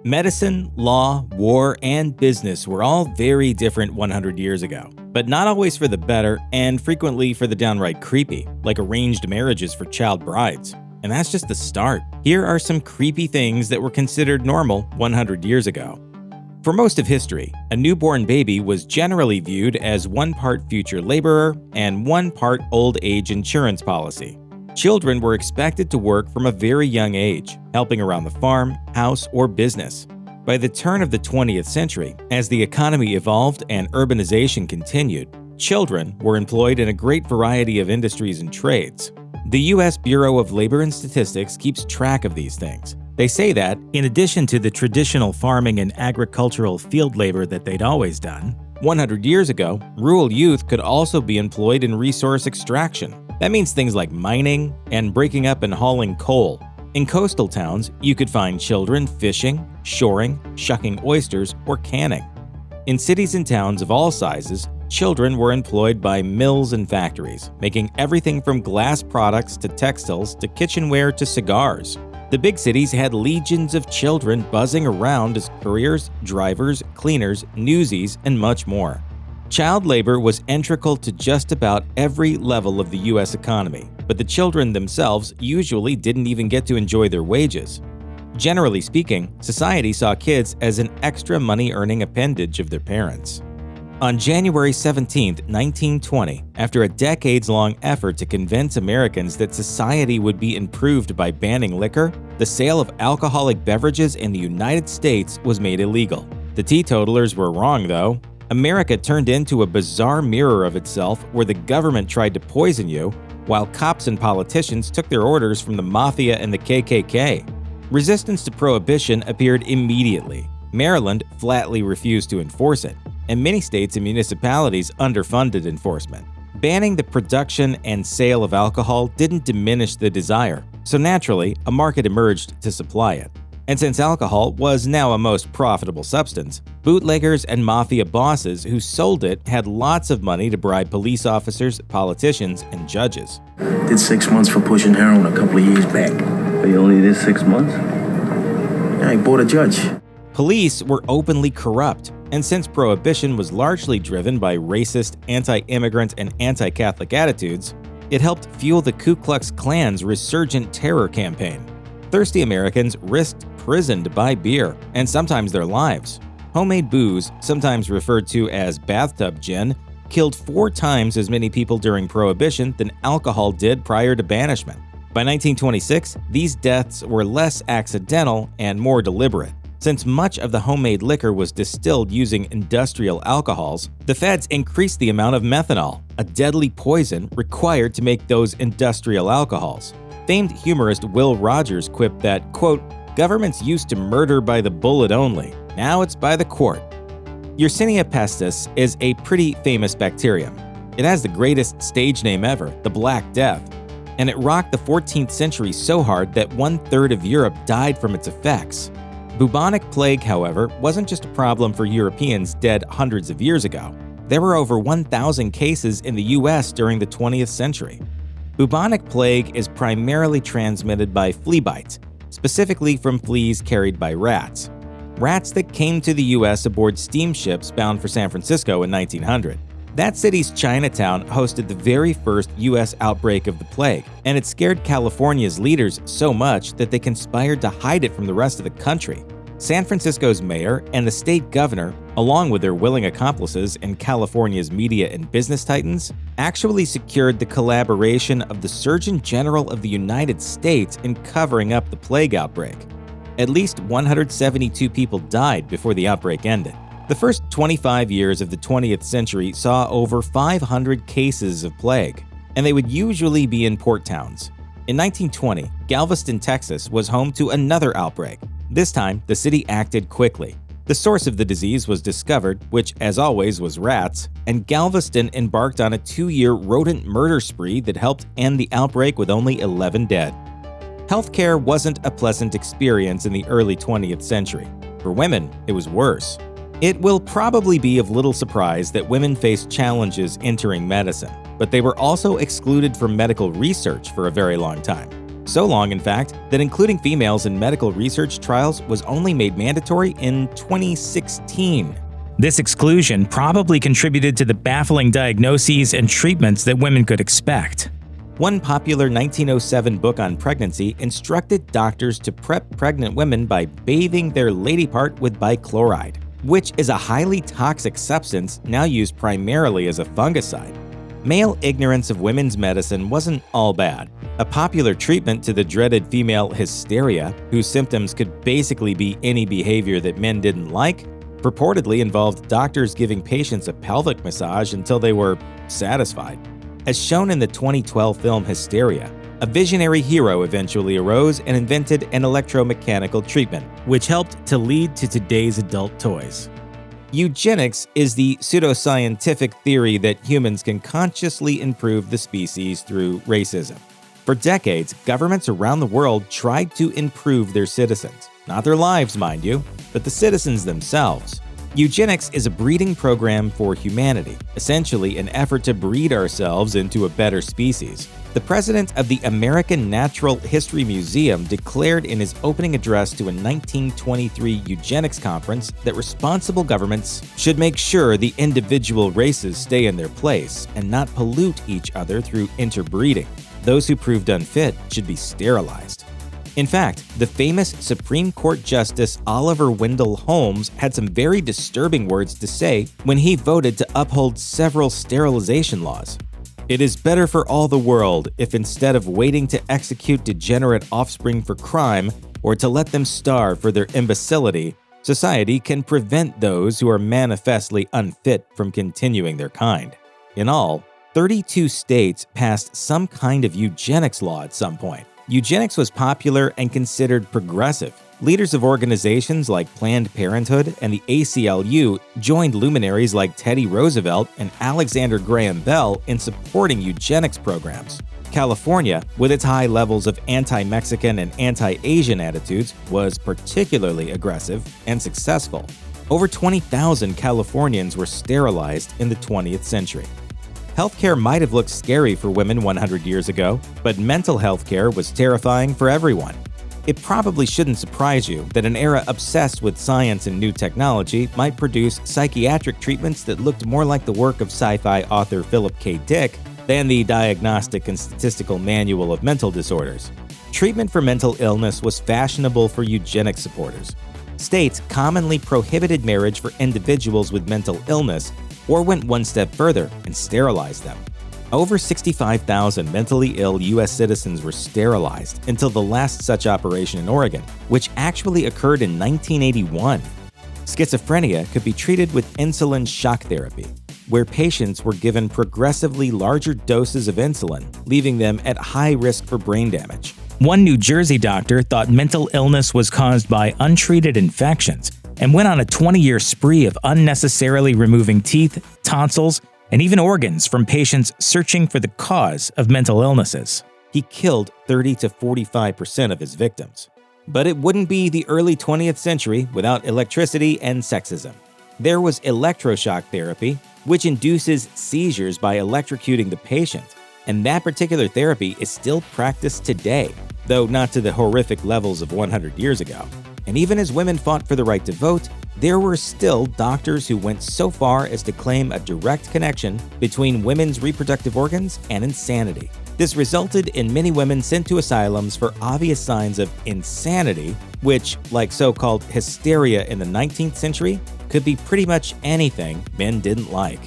Medicine, law, war, and business were all very different 100 years ago, but not always for the better and frequently for the downright creepy, like arranged marriages for child brides. And that's just the start. Here are some creepy things that were considered normal 100 years ago. For most of history, a newborn baby was generally viewed as one part future laborer and one part old age insurance policy. Children were expected to work from a very young age, helping around the farm, house, or business. By the turn of the 20th century, as the economy evolved and urbanization continued, children were employed in a great variety of industries and trades. The U.S. Bureau of Labor and Statistics keeps track of these things. They say that, in addition to the traditional farming and agricultural field labor that they'd always done, 100 years ago, rural youth could also be employed in resource extraction. That means things like mining and breaking up and hauling coal. In coastal towns, you could find children fishing, shoring, shucking oysters, or canning. In cities and towns of all sizes, children were employed by mills and factories, making everything from glass products to textiles to kitchenware to cigars. The big cities had legions of children buzzing around as couriers, drivers, cleaners, newsies, and much more. Child labor was integral to just about every level of the U.S. economy, but the children themselves usually didn't even get to enjoy their wages. Generally speaking, society saw kids as an extra money-earning appendage of their parents. On January 17, 1920, after a decades-long effort to convince Americans that society would be improved by banning liquor, the sale of alcoholic beverages in the United States was made illegal. The teetotalers were wrong, though. America turned into a bizarre mirror of itself where the government tried to poison you, while cops and politicians took their orders from the mafia and the KKK. Resistance to prohibition appeared immediately. Maryland flatly refused to enforce it, and many states and municipalities underfunded enforcement. Banning the production and sale of alcohol didn't diminish the desire, so naturally, a market emerged to supply it. And since alcohol was now a most profitable substance, bootleggers and mafia bosses who sold it had lots of money to bribe police officers, politicians, and judges. Did 6 months for pushing heroin a couple of years back. But you only did 6 months? I bought a judge. Police were openly corrupt, and since prohibition was largely driven by racist, anti-immigrant, and anti-Catholic attitudes, it helped fuel the Ku Klux Klan's resurgent terror campaign. Thirsty Americans risked prison to buy beer, and sometimes their lives. Homemade booze, sometimes referred to as bathtub gin, killed 4 times as many people during Prohibition than alcohol did prior to banishment. By 1926, these deaths were less accidental and more deliberate. Since much of the homemade liquor was distilled using industrial alcohols, the feds increased the amount of methanol, a deadly poison required to make those industrial alcohols. Famed humorist Will Rogers quipped that, quote, "Governments used to murder by the bullet only. Now it's by the quart." Yersinia pestis is a pretty famous bacterium. It has the greatest stage name ever, the Black Death, and it rocked the 14th century so hard that 1/3 of Europe died from its effects. Bubonic plague, however, wasn't just a problem for Europeans dead hundreds of years ago. There were over 1,000 cases in the U.S. during the 20th century. Bubonic plague is primarily transmitted by flea bites, specifically from fleas carried by rats. Rats that came to the U.S. aboard steamships bound for San Francisco in 1900. That city's Chinatown hosted the very first U.S. outbreak of the plague, and it scared California's leaders so much that they conspired to hide it from the rest of the country. San Francisco's mayor and the state governor, along with their willing accomplices and California's media and business titans, actually secured the collaboration of the Surgeon General of the United States in covering up the plague outbreak. At least 172 people died before the outbreak ended. The first 25 years of the 20th century saw over 500 cases of plague, and they would usually be in port towns. In 1920, Galveston, Texas was home to another outbreak. This time, the city acted quickly. The source of the disease was discovered, which, as always, was rats, and Galveston embarked on a 2-year rodent murder spree that helped end the outbreak with only 11 dead. Healthcare wasn't a pleasant experience in the early 20th century. For women, it was worse. It will probably be of little surprise that women faced challenges entering medicine, but they were also excluded from medical research for a very long time. So long, in fact, that including females in medical research trials was only made mandatory in 2016. This exclusion probably contributed to the baffling diagnoses and treatments that women could expect. One popular 1907 book on pregnancy instructed doctors to prep pregnant women by bathing their lady part with bichloride, which is a highly toxic substance now used primarily as a fungicide. Male ignorance of women's medicine wasn't all bad. A popular treatment to the dreaded female hysteria, whose symptoms could basically be any behavior that men didn't like, purportedly involved doctors giving patients a pelvic massage until they were satisfied. As shown in the 2012 film Hysteria, a visionary hero eventually arose and invented an electromechanical treatment, which helped to lead to today's adult toys. Eugenics is the pseudoscientific theory that humans can consciously improve the species through racism. For decades, governments around the world tried to improve their citizens. Not their lives, mind you, but the citizens themselves. Eugenics is a breeding program for humanity, essentially an effort to breed ourselves into a better species. The president of the American Natural History Museum declared in his opening address to a 1923 eugenics conference that responsible governments should make sure the individual races stay in their place and not pollute each other through interbreeding. Those who proved unfit should be sterilized. In fact, the famous Supreme Court Justice Oliver Wendell Holmes had some very disturbing words to say when he voted to uphold several sterilization laws. It is better for all the world if instead of waiting to execute degenerate offspring for crime or to let them starve for their imbecility, society can prevent those who are manifestly unfit from continuing their kind. In all, 32 states passed some kind of eugenics law at some point. Eugenics was popular and considered progressive. Leaders of organizations like Planned Parenthood and the ACLU joined luminaries like Teddy Roosevelt and Alexander Graham Bell in supporting eugenics programs. California, with its high levels of anti-Mexican and anti-Asian attitudes, was particularly aggressive and successful. Over 20,000 Californians were sterilized in the 20th century. Healthcare might have looked scary for women 100 years ago, but mental health care was terrifying for everyone. It probably shouldn't surprise you that an era obsessed with science and new technology might produce psychiatric treatments that looked more like the work of sci-fi author Philip K. Dick than the Diagnostic and Statistical Manual of Mental Disorders. Treatment for mental illness was fashionable for eugenics supporters. States commonly prohibited marriage for individuals with mental illness or went one step further and sterilized them. Over 65,000 mentally ill U.S. citizens were sterilized until the last such operation in Oregon, which actually occurred in 1981. Schizophrenia could be treated with insulin shock therapy, where patients were given progressively larger doses of insulin, leaving them at high risk for brain damage. One New Jersey doctor thought mental illness was caused by untreated infections and went on a 20-year spree of unnecessarily removing teeth, tonsils, and even organs from patients searching for the cause of mental illnesses. He killed 30 to 45% of his victims. But it wouldn't be the early 20th century without electricity and sexism. There was electroshock therapy, which induces seizures by electrocuting the patient, and that particular therapy is still practiced today, though not to the horrific levels of 100 years ago. And even as women fought for the right to vote, there were still doctors who went so far as to claim a direct connection between women's reproductive organs and insanity. This resulted in many women sent to asylums for obvious signs of insanity, which, like so-called hysteria in the 19th century, could be pretty much anything men didn't like.